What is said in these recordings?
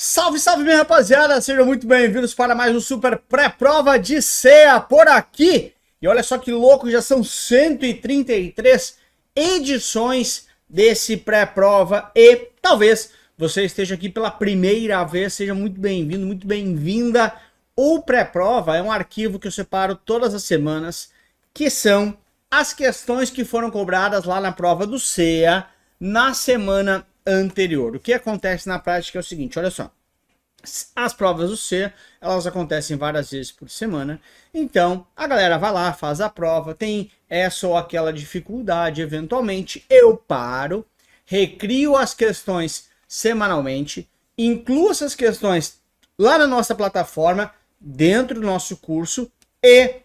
Salve, salve, minha rapaziada! Sejam muito bem-vindos para mais um Super Pré-Prova de CEA por aqui. E olha só que louco, já são 133 edições desse Pré-Prova e talvez você esteja aqui pela primeira vez. Seja muito bem-vindo, muito bem-vinda. O Pré-Prova é um arquivo que eu separo todas as semanas, que são as questões que foram cobradas lá na prova do CEA na semana anterior. O que acontece na prática é o seguinte, olha só. As provas do CEA, elas acontecem várias vezes por semana. Então, a galera vai lá, faz a prova, tem essa ou aquela dificuldade, eventualmente eu paro, recrio as questões semanalmente, incluo essas questões lá na nossa plataforma, dentro do nosso curso, e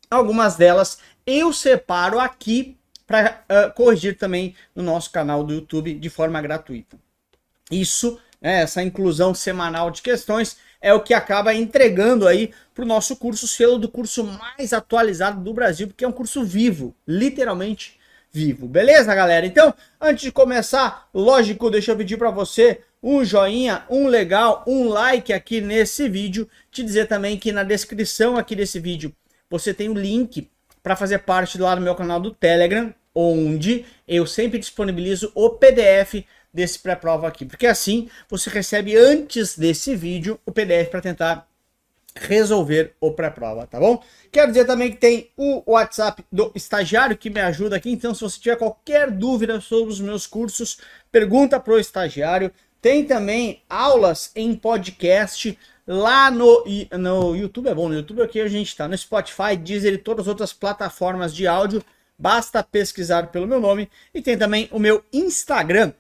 algumas delas eu separo aqui para corrigir também no nosso canal do YouTube de forma gratuita. Isso, essa inclusão semanal de questões, é o que acaba entregando aí para o nosso curso, selo do curso mais atualizado do Brasil, porque é um curso vivo, literalmente vivo. Beleza, galera? Então, antes de começar, lógico, deixa eu pedir para você um joinha, um legal, um like aqui nesse vídeo. Te dizer também que na descrição aqui desse vídeo você tem o link para fazer parte lá do meu canal do Telegram, onde eu sempre disponibilizo o PDF desse pré-prova aqui, porque assim você recebe antes desse vídeo o PDF para tentar resolver o pré-prova, tá bom? Quero dizer também que tem o WhatsApp do estagiário que me ajuda aqui, então se você tiver qualquer dúvida sobre os meus cursos, pergunta pro estagiário. Tem também aulas em podcast lá no YouTube, é bom, no YouTube aqui a gente tá, no Spotify, Deezer e todas as outras plataformas de áudio, basta pesquisar pelo meu nome. E tem também o meu Instagram,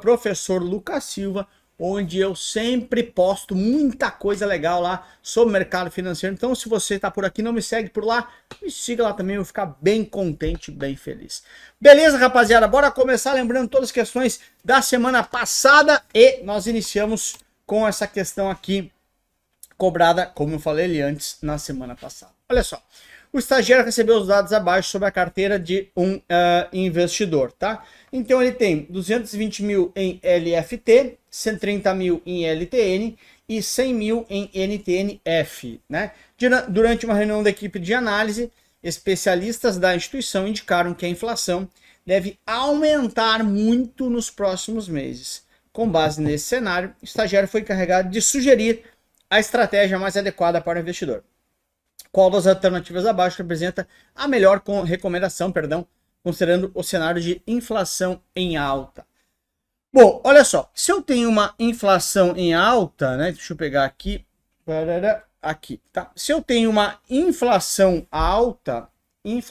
@professor Lucas Silva, onde eu sempre posto muita coisa legal lá sobre mercado financeiro. Então, se você está por aqui e não me segue por lá, me siga lá também, eu vou ficar bem contente, bem feliz. Beleza, rapaziada? Bora começar lembrando todas as questões da semana passada e nós iniciamos com essa questão aqui cobrada, como eu falei ali antes, na semana passada. Olha só. O estagiário recebeu os dados abaixo sobre a carteira de um investidor, tá? Então ele tem 220 mil em LFT, 130 mil em LTN e 100 mil em NTNF, né? Durante uma reunião da equipe de análise, especialistas da instituição indicaram que a inflação deve aumentar muito nos próximos meses. Com base nesse cenário, o estagiário foi encarregado de sugerir a estratégia mais adequada para o investidor. Qual das alternativas abaixo representa a melhor recomendação, considerando o cenário de inflação em alta? Bom, olha só, se eu tenho uma inflação em alta, né? Deixa eu pegar aqui, tá? Se eu tenho uma inflação alta, o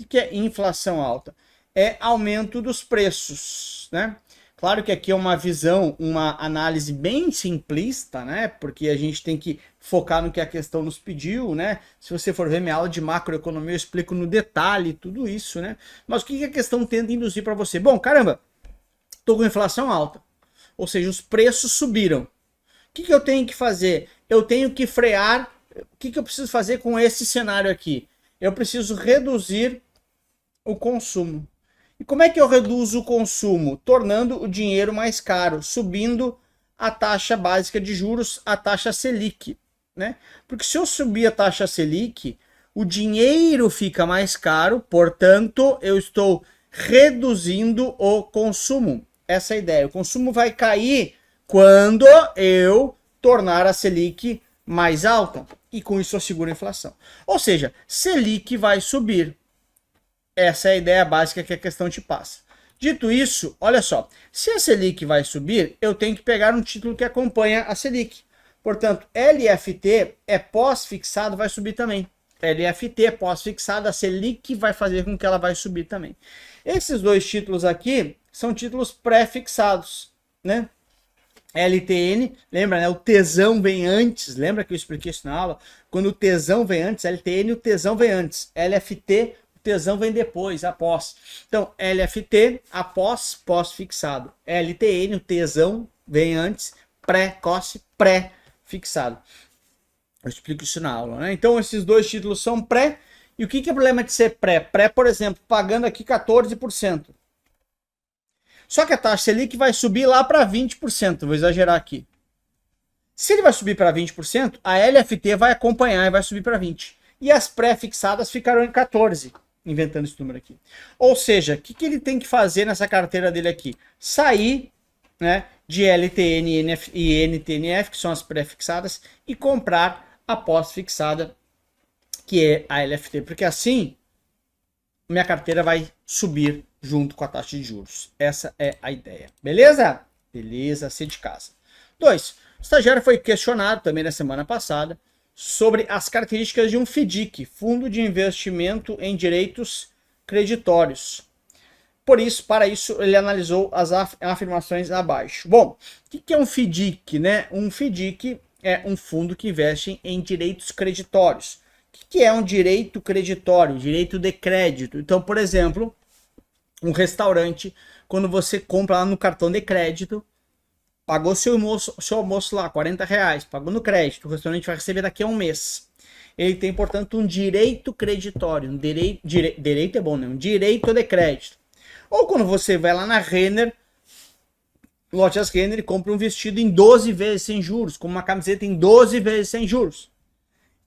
que é inflação alta? É aumento dos preços, né? Claro que aqui é uma visão, uma análise bem simplista, né? Porque a gente tem que focar no que a questão nos pediu, né? Se você for ver minha aula de macroeconomia, eu explico no detalhe tudo isso, né? Mas o que a questão tenta induzir para você? Bom, caramba, tô com inflação alta, ou seja, os preços subiram. O que eu tenho que fazer? Eu tenho que frear. O que eu preciso fazer com esse cenário aqui? Eu preciso reduzir o consumo. E como é que eu reduzo o consumo? Tornando o dinheiro mais caro, subindo a taxa básica de juros, a taxa Selic, né? Porque se eu subir a taxa Selic, o dinheiro fica mais caro, portanto, eu estou reduzindo o consumo. Essa é a ideia. O consumo vai cair quando eu tornar a Selic mais alta. E com isso eu seguro a inflação. Ou seja, Selic vai subir. Essa é a ideia básica que a questão te passa. Dito isso, olha só, se a Selic vai subir, eu tenho que pegar um título que acompanha a Selic. Portanto, LFT é pós-fixado, vai subir também. LFT é pós-fixado, a Selic vai fazer com que ela vai subir também. Esses dois títulos aqui são títulos pré-fixados, né? LTN, lembra, né? O tesão vem antes, lembra que eu expliquei isso na aula? Quando o tesão vem antes, LTN, o tesão vem antes. LFT, tesão vem depois, após. Então, LFT, após, pós-fixado. LTN, o tesão vem antes, precoce, pré-fixado. Eu explico isso na aula, né? Então, esses dois títulos são pré. E o que é o problema de ser pré? Pré, por exemplo, pagando aqui 14%. Só que a taxa Selic vai subir lá para 20%, vou exagerar aqui. Se ele vai subir para 20%, a LFT vai acompanhar e vai subir para 20%. E as pré-fixadas ficarão em 14%, inventando esse número aqui. Ou seja, o que ele tem que fazer nessa carteira dele aqui? Sair, né, de LTN e NTNF, que são as pré-fixadas, e comprar a pós-fixada, que é a LFT. Porque assim, minha carteira vai subir junto com a taxa de juros. Essa é a ideia. Beleza? Beleza, C de casa. 2. O estagiário foi questionado também na semana passada sobre as características de um FDIC, Fundo de Investimento em Direitos Creditórios. Para isso, ele analisou as afirmações abaixo. Bom, o que é um FDIC, né? Um FDIC é um fundo que investe em direitos creditórios. O que é um direito creditório? Direito de crédito. Então, por exemplo, um restaurante, quando você compra lá no cartão de crédito, pagou seu almoço lá, R$40, pagou no crédito, o restaurante vai receber daqui a um mês. Ele tem, portanto, um direito creditório. Direito é bom, né? Um direito de crédito. Ou quando você vai lá na Renner, lojas Renner, e compra um vestido em 12 vezes sem juros, com uma camiseta em 12 vezes sem juros.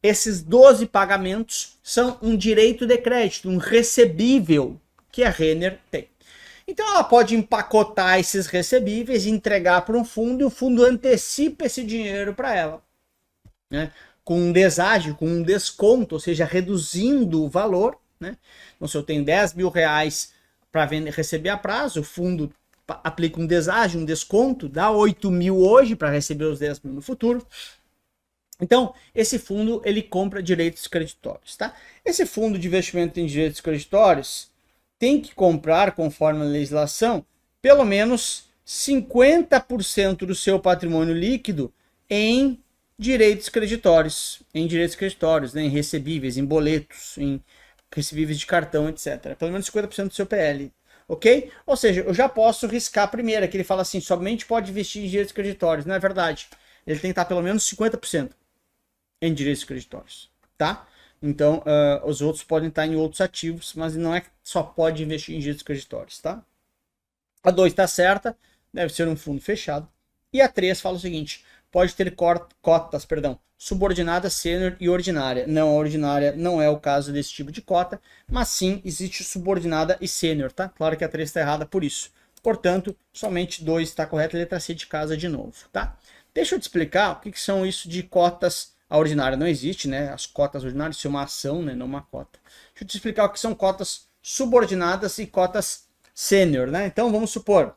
Esses 12 pagamentos são um direito de crédito, um recebível que a Renner tem. Então ela pode empacotar esses recebíveis e entregar para um fundo, e o fundo antecipa esse dinheiro para ela, né? Com um deságio, com um desconto, ou seja, reduzindo o valor, né? Então, se eu tenho R$10.000 para receber a prazo, o fundo aplica um deságio, um desconto, dá 8 mil hoje para receber os 10 mil no futuro. Então, esse fundo, ele compra direitos creditórios, tá? Esse fundo de investimento em direitos creditórios tem que comprar, conforme a legislação, pelo menos 50% do seu patrimônio líquido em direitos creditórios, né? Em recebíveis, em boletos, em recebíveis de cartão, etc. Pelo menos 50% do seu PL, ok? Ou seja, eu já posso riscar a primeira, que ele fala assim, somente pode investir em direitos creditórios. Não é verdade. Ele tem que estar pelo menos 50% em direitos creditórios, tá? Então, os outros podem estar em outros ativos, mas não é que só pode investir em direitos creditórios, tá? A 2 está certa, deve ser um fundo fechado. E a 3 fala o seguinte, pode ter cotas, subordinada, sênior e ordinária. Não, a ordinária não é o caso desse tipo de cota, mas sim existe subordinada e sênior, tá? Claro que a 3 está errada por isso. Portanto, somente 2 está correta, letra C de casa de novo, tá? Deixa eu te explicar o que são isso de cotas. A ordinária não existe, né? As cotas ordinárias, isso é uma ação, né? Não uma cota. Deixa eu te explicar o que são cotas subordinadas e cotas sênior, né? Então, vamos supor,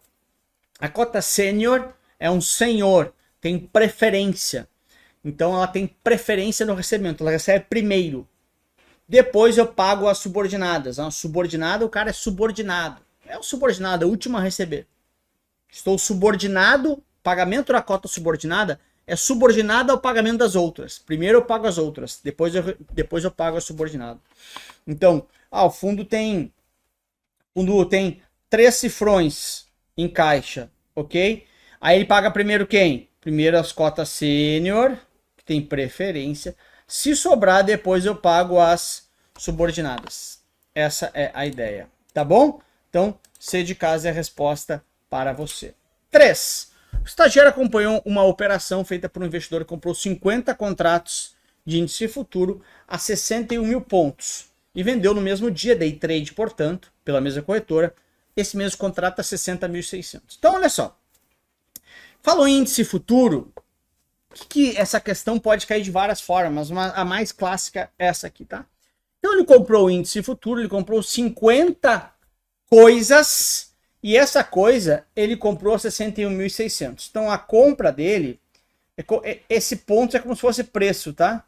a cota sênior é um senhor, tem preferência. Então, ela tem preferência no recebimento, ela recebe primeiro. Depois eu pago as subordinadas. Uma subordinada, o cara é subordinado. É o subordinado, é o último a receber. Estou subordinado, pagamento da cota subordinada é subordinado ao pagamento das outras. Primeiro eu pago as outras, depois eu pago a subordinada. Então, o fundo tem 3 cifrões em caixa, ok? Aí ele paga primeiro quem? Primeiro as cotas sênior, que tem preferência. Se sobrar, depois eu pago as subordinadas. Essa é a ideia, tá bom? Então, C de casa é a resposta para você. 3. O estagiário acompanhou uma operação feita por um investidor que comprou 50 contratos de índice futuro a 61 mil pontos e vendeu no mesmo dia, day trade, portanto, pela mesma corretora, esse mesmo contrato a 60.600. Então, olha só. Falou em índice futuro, que essa questão pode cair de várias formas, mas a mais clássica é essa aqui, tá? Então, ele comprou o índice futuro, ele comprou 50 coisas. E essa coisa, ele comprou 61.600. Então, a compra dele, esse ponto é como se fosse preço, tá?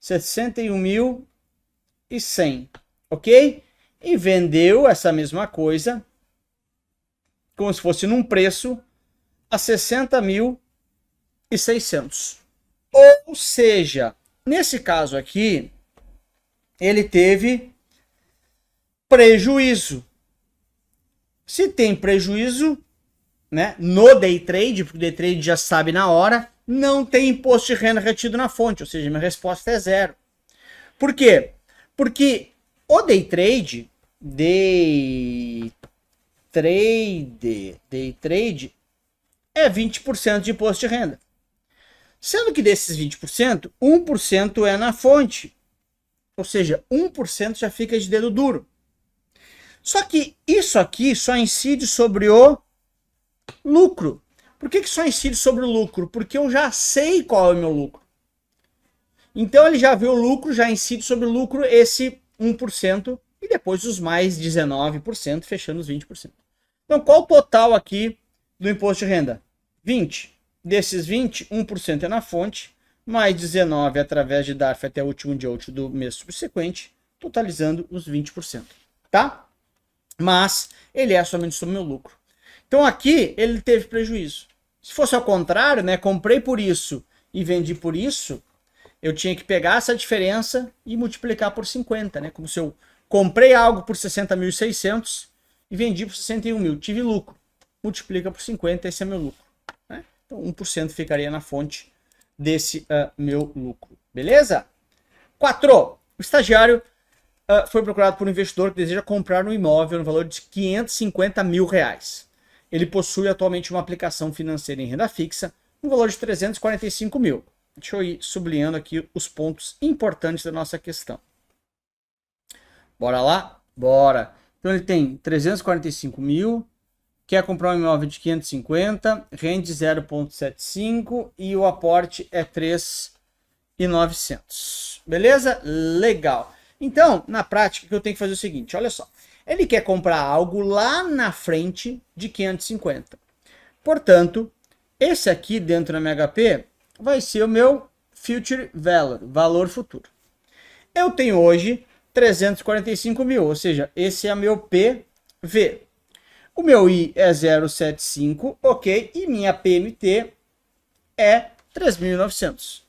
61.100, ok? E vendeu essa mesma coisa, como se fosse num preço, a 60.600. Ou seja, nesse caso aqui, ele teve prejuízo. Se tem prejuízo, né, no day trade, porque o day trade já sabe na hora, não tem imposto de renda retido na fonte, ou seja, minha resposta é 0. Por quê? Porque o day trade day trade é 20% de imposto de renda. Sendo que desses 20%, 1% é na fonte. Ou seja, 1% já fica de dedo duro. Só que isso aqui só incide sobre o lucro. Por que só incide sobre o lucro? Porque eu já sei qual é o meu lucro. Então ele já viu o lucro, já incide sobre o lucro esse 1% e depois os mais 19%, fechando os 20%. Então qual o total aqui do imposto de renda? 20. Desses 20, 1% é na fonte, mais 19 através de DARF até o último dia útil do mês subsequente, totalizando os 20%. Tá? Mas ele é somente sobre o meu lucro. Então aqui ele teve prejuízo. Se fosse ao contrário, né, comprei por isso e vendi por isso, eu tinha que pegar essa diferença e multiplicar por 50, né? Como se eu comprei algo por 60.600 e vendi por 61 mil. Tive lucro. Multiplica por 50, esse é meu lucro. Né? Então 1% ficaria na fonte desse meu lucro. Beleza? 4. O estagiário foi procurado por um investidor que deseja comprar um imóvel no valor de 550 mil reais. Ele possui atualmente uma aplicação financeira em renda fixa no valor de 345 mil. Deixa eu ir sublinhando aqui os pontos importantes da nossa questão. Bora lá? Bora! Então ele tem 345 mil, quer comprar um imóvel de 550, rende 0,75 e o aporte é 3.900. Beleza? Legal! Então, na prática, o que eu tenho que fazer é o seguinte, olha só. Ele quer comprar algo lá na frente de 550. Portanto, esse aqui dentro da minha HP vai ser o meu future value, valor futuro. Eu tenho hoje 345 mil, ou seja, esse é meu PV. O meu I é 0,75, ok, e minha PMT é 3.900.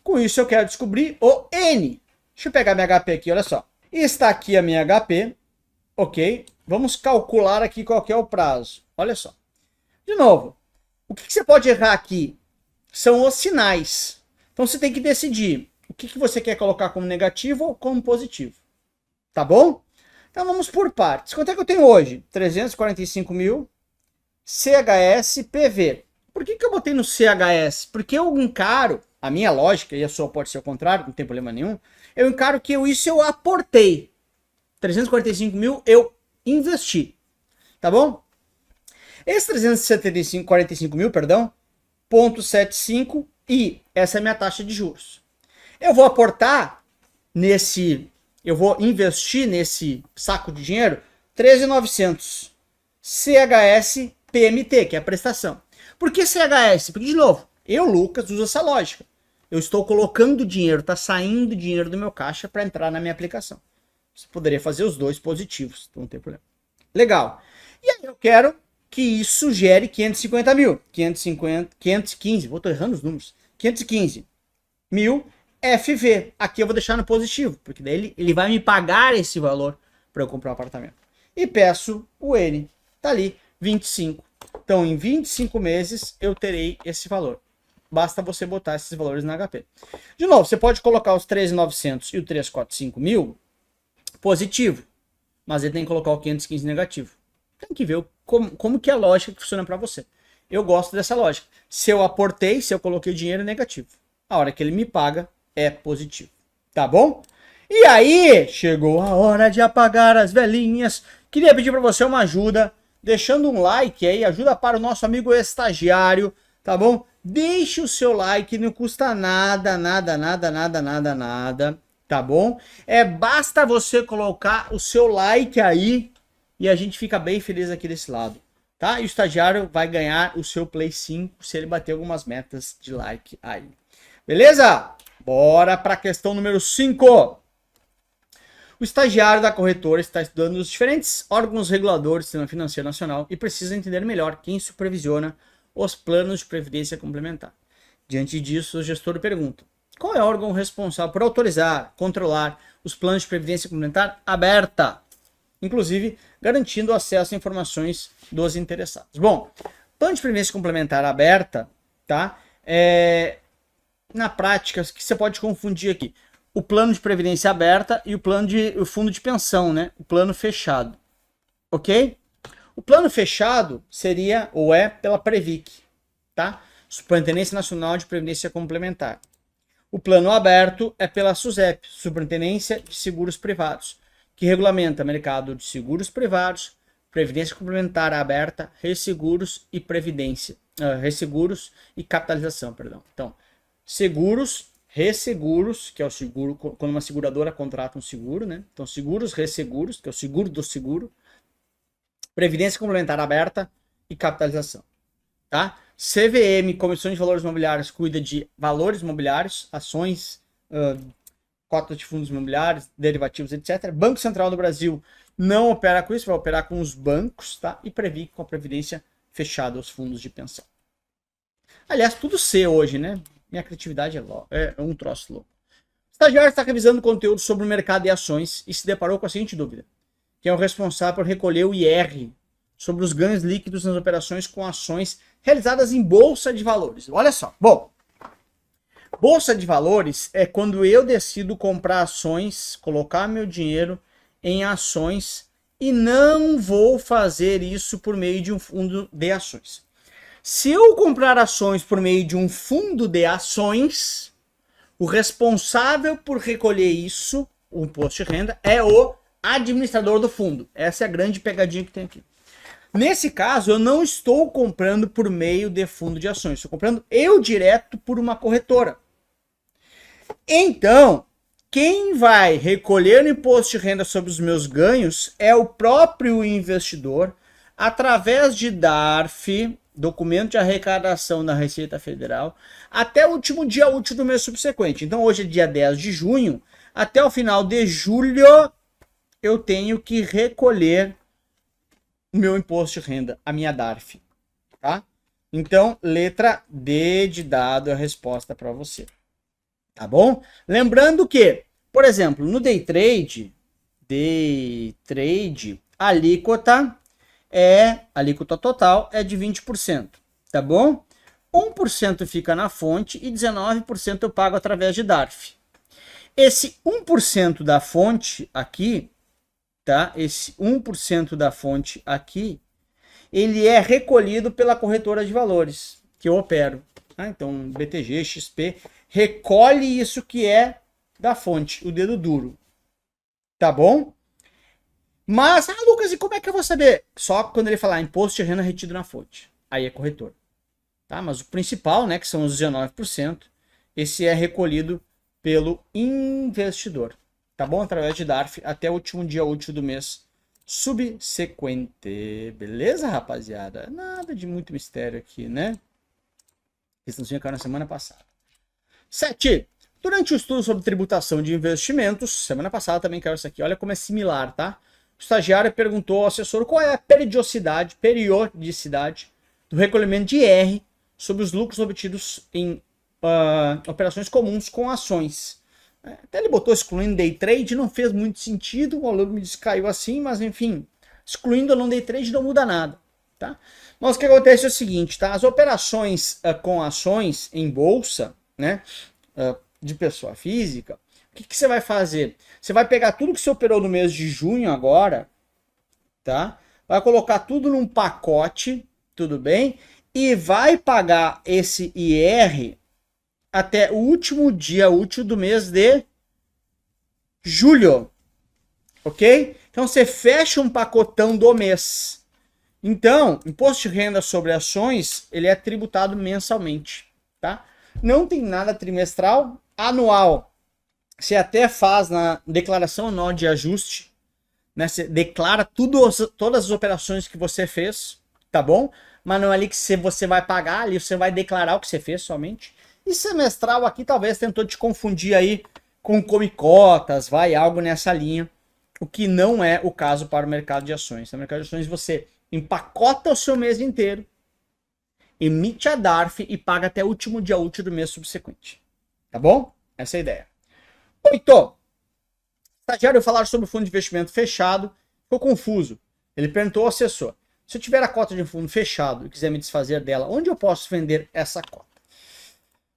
Com isso eu quero descobrir o N. Deixa eu pegar minha HP aqui, olha só. Está aqui a minha HP, ok. Vamos calcular aqui qual que é o prazo. Olha só. De novo, o que você pode errar aqui? São os sinais. Então você tem que decidir o que você quer colocar como negativo ou como positivo. Tá bom? Então vamos por partes. Quanto é que eu tenho hoje? 345 mil CHS PV. Por que eu botei no CHS? Porque eu encaro, a minha lógica, e a sua pode ser o contrário, não tem problema nenhum, eu encaro que isso eu aportei. 345 mil eu investi. Tá bom? Esse 345 mil, perdão, 0,75 e essa é a minha taxa de juros. Eu vou aportar eu vou investir nesse saco de dinheiro 13.900 CHS PMT, que é a prestação. Por que CHS? Porque, de novo, eu, Lucas, uso essa lógica. Eu estou colocando dinheiro, está saindo dinheiro do meu caixa para entrar na minha aplicação. Você poderia fazer os dois positivos, então não tem problema. Legal. E aí eu quero que isso gere 550 mil. 515, estou errando os números. 515 mil FV. Aqui eu vou deixar no positivo, porque daí ele vai me pagar esse valor para eu comprar um apartamento. E peço o N. Tá ali, 25. Então, em 25 meses, eu terei esse valor. Basta você botar esses valores na HP. De novo, você pode colocar os 13.900 e o 345 mil positivo, mas ele tem que colocar o 515 negativo. Tem que ver como que é a lógica que funciona para você. Eu gosto dessa lógica. Se eu aportei, se eu coloquei o dinheiro, é negativo. A hora que ele me paga, é positivo. Tá bom? E aí, chegou a hora de apagar as velhinhas. Queria pedir para você uma ajuda, deixando um like aí, ajuda para o nosso amigo estagiário, tá bom? Deixe o seu like, não custa nada, tá bom? Basta você colocar o seu like aí e a gente fica bem feliz aqui desse lado, tá? E o estagiário vai ganhar o seu Play 5 se ele bater algumas metas de like aí. Beleza? Bora para a questão número 5. O estagiário da corretora está estudando os diferentes órgãos reguladores do sistema financeiro nacional e precisa entender melhor quem supervisiona os planos de previdência complementar. Diante disso, o gestor pergunta: qual é o órgão responsável por autorizar, controlar os planos de previdência complementar aberta, inclusive garantindo o acesso a informações dos interessados? Bom, plano de previdência complementar aberta, tá? Na prática, o que você pode confundir aqui? O plano de previdência aberta e o fundo de pensão, né? O plano fechado. Ok? O plano fechado seria ou é pela Previc, tá? Superintendência Nacional de Previdência Complementar. O plano aberto é pela SUSEP, Superintendência de Seguros Privados, que regulamenta mercado de seguros privados, previdência complementar aberta, resseguros e previdência, resseguros e capitalização, perdão. Então, seguros, resseguros, que é o seguro, quando uma seguradora contrata um seguro, né? Então, seguros, resseguros, que é o seguro do seguro, previdência complementar aberta e capitalização, tá? CVM, Comissão de Valores Imobiliários, cuida de valores imobiliários, ações, cotas de fundos imobiliários, derivativos, etc. Banco Central do Brasil não opera com isso, vai operar com os bancos, tá? E Previc com a previdência fechada aos fundos de pensão. Aliás, tudo C hoje, né? Minha criatividade é um troço louco. O estagiário está revisando conteúdo sobre o mercado de ações e se deparou com a seguinte dúvida: quem é o responsável por recolher o IR sobre os ganhos líquidos nas operações com ações realizadas em bolsa de valores? Olha só. Bom, bolsa de valores é quando eu decido comprar ações, colocar meu dinheiro em ações e não vou fazer isso por meio de um fundo de ações. Se eu comprar ações por meio de um fundo de ações, o responsável por recolher isso, o imposto de renda, é o administrador do fundo. Essa é a grande pegadinha que tem aqui. Nesse caso, eu não estou comprando por meio de fundo de ações, estou comprando eu direto por uma corretora. Então, quem vai recolher o imposto de renda sobre os meus ganhos é o próprio investidor, através de DARF, documento de arrecadação da Receita Federal, até o último dia útil do mês subsequente. Então, hoje é dia 10 de junho, até o final de julho, eu tenho que recolher o meu imposto de renda, a minha DARF, tá? Então, letra D de dado é a resposta para você, tá bom? Lembrando que, por exemplo, no day trade, a alíquota total é de 20%, tá bom? 1% fica na fonte e 19% eu pago através de DARF. Esse 1% da fonte aqui, tá? Esse 1% da fonte aqui, ele é recolhido pela corretora de valores que eu opero. Tá? Então, BTG, XP, recolhe isso que é da fonte, o dedo duro. Tá bom? Mas, Lucas, e como é que eu vou saber? Só quando ele falar imposto de renda retido na fonte. Aí é corretor. Tá? Mas o principal, né, que são os 19%, esse é recolhido pelo investidor. Tá bom? Através de DARF até o último dia útil do mês subsequente. Beleza, rapaziada? Nada de muito mistério aqui, né? Questãozinha caiu na semana passada. 7. Durante o estudo sobre tributação de investimentos, semana passada também caiu isso aqui. Olha como é similar, tá? O estagiário perguntou ao assessor qual é a periodicidade do recolhimento de IR sobre os lucros obtidos em operações comuns com ações. Até ele botou excluindo day trade, não fez muito sentido, o aluno me disse que caiu assim, mas enfim, excluindo ou não day trade não muda nada, tá? Mas o que acontece é o seguinte, tá? As operações com ações em bolsa, né, de pessoa física, o que você vai fazer? Você vai pegar tudo que você operou no mês de junho agora, tá? Vai colocar tudo num pacote, tudo bem? E vai pagar esse IR até o último dia útil do mês de julho, ok? Então você fecha um pacotão do mês. Então, imposto de renda sobre ações, ele é tributado mensalmente, tá? Não tem nada trimestral, anual. Você até faz na declaração anual de ajuste, né? Você declara todas as operações que você fez, tá bom? Mas não é ali que você vai pagar, ali você vai declarar o que você fez somente. E semestral aqui talvez tentou te confundir aí com comicotas, vai algo nessa linha, o que não é o caso para o mercado de ações. No mercado de ações você empacota o seu mês inteiro, emite a DARF e paga até o último dia útil do mês subsequente. Tá bom? Essa é a ideia. 8. Estagiário falar sobre o fundo de investimento fechado, ficou confuso. Ele perguntou ao assessor: se eu tiver a cota de um fundo fechado e quiser me desfazer dela, onde eu posso vender essa cota?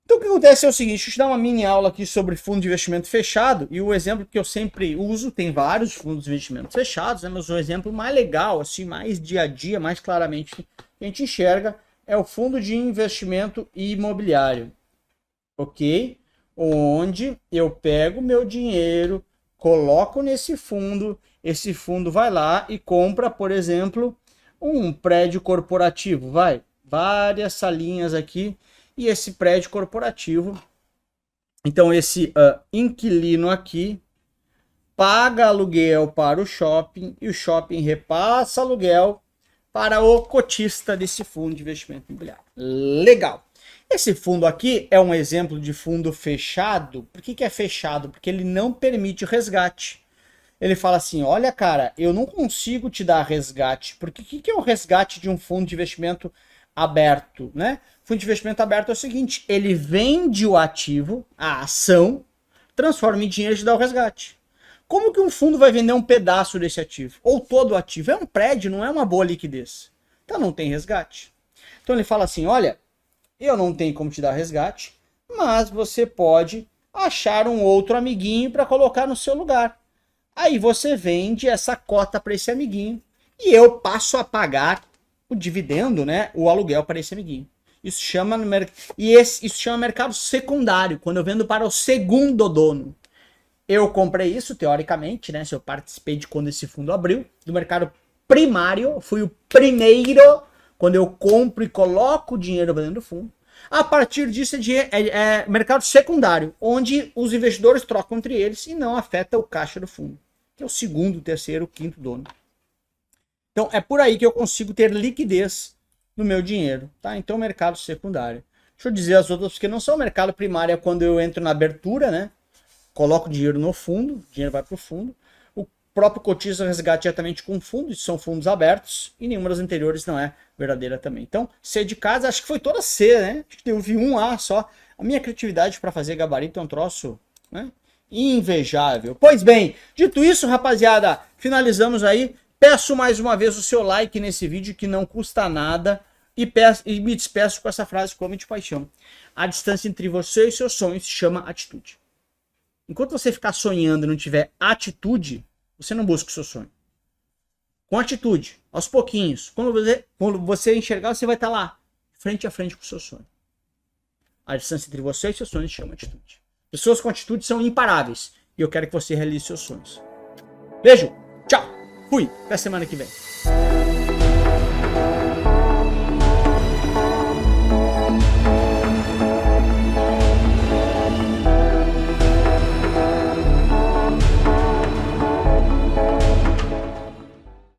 Então o que acontece é o seguinte, deixa eu te dar uma mini aula aqui sobre fundo de investimento fechado, e o exemplo que eu sempre uso, tem vários fundos de investimento fechados, né, mas o exemplo mais legal, assim, mais dia a dia, mais claramente que a gente enxerga, é o fundo de investimento imobiliário, ok? Onde eu pego meu dinheiro, coloco nesse fundo, esse fundo vai lá e compra, por exemplo, um prédio corporativo, várias salinhas aqui, e esse prédio corporativo, então esse inquilino aqui paga aluguel para o shopping e o shopping repassa aluguel para o cotista desse fundo de investimento imobiliário. Legal. Esse fundo aqui é um exemplo de fundo fechado. Por que é fechado? Porque ele não permite resgate. Ele fala assim, olha cara, eu não consigo te dar resgate. Porque o que é o resgate de um fundo de investimento aberto, né? Fundo de investimento aberto é o seguinte, ele vende o ativo, a ação, transforma em dinheiro e dá o resgate. Como que um fundo vai vender um pedaço desse ativo? Ou todo o ativo? É um prédio, não é uma boa liquidez. Então não tem resgate. Então ele fala assim, olha, eu não tenho como te dar resgate, mas você pode achar um outro amiguinho para colocar no seu lugar. Aí você vende essa cota para esse amiguinho e eu passo a pagar o dividendo, né, o aluguel para esse amiguinho. Isso chama isso chama mercado secundário, quando eu vendo para o segundo dono. Eu comprei isso, teoricamente, né, se eu participei de quando esse fundo abriu, do mercado primário, fui o primeiro, quando eu compro e coloco o dinheiro dentro do fundo. A partir disso é mercado secundário, onde os investidores trocam entre eles e não afeta o caixa do fundo, que é o segundo, terceiro, quinto dono. Então é por aí que eu consigo ter liquidez no meu dinheiro, tá? Então mercado secundário. Deixa eu dizer as outras, porque não são mercado primário, é quando eu entro na abertura, né? Coloco o dinheiro no fundo, o dinheiro vai para o fundo. O próprio cotista resgate diretamente com o fundo, são fundos abertos, e nenhuma das anteriores não é verdadeira também. Então, C de casa, acho que foi toda C, né? Acho que eu vi um A só. A minha criatividade para fazer gabarito é um troço, né, invejável. Pois bem, dito isso, rapaziada, finalizamos aí. Peço mais uma vez o seu like nesse vídeo, que não custa nada, e me despeço com essa frase que eu amo de paixão. A distância entre você e seu sonho se chama atitude. Enquanto você ficar sonhando e não tiver atitude, você não busca o seu sonho. Com atitude, aos pouquinhos, quando você enxergar, você vai estar lá, frente a frente com o seu sonho. A distância entre você e seu sonho se chama atitude. Pessoas com atitude são imparáveis, e eu quero que você realize seus sonhos. Beijo, tchau, fui, até semana que vem.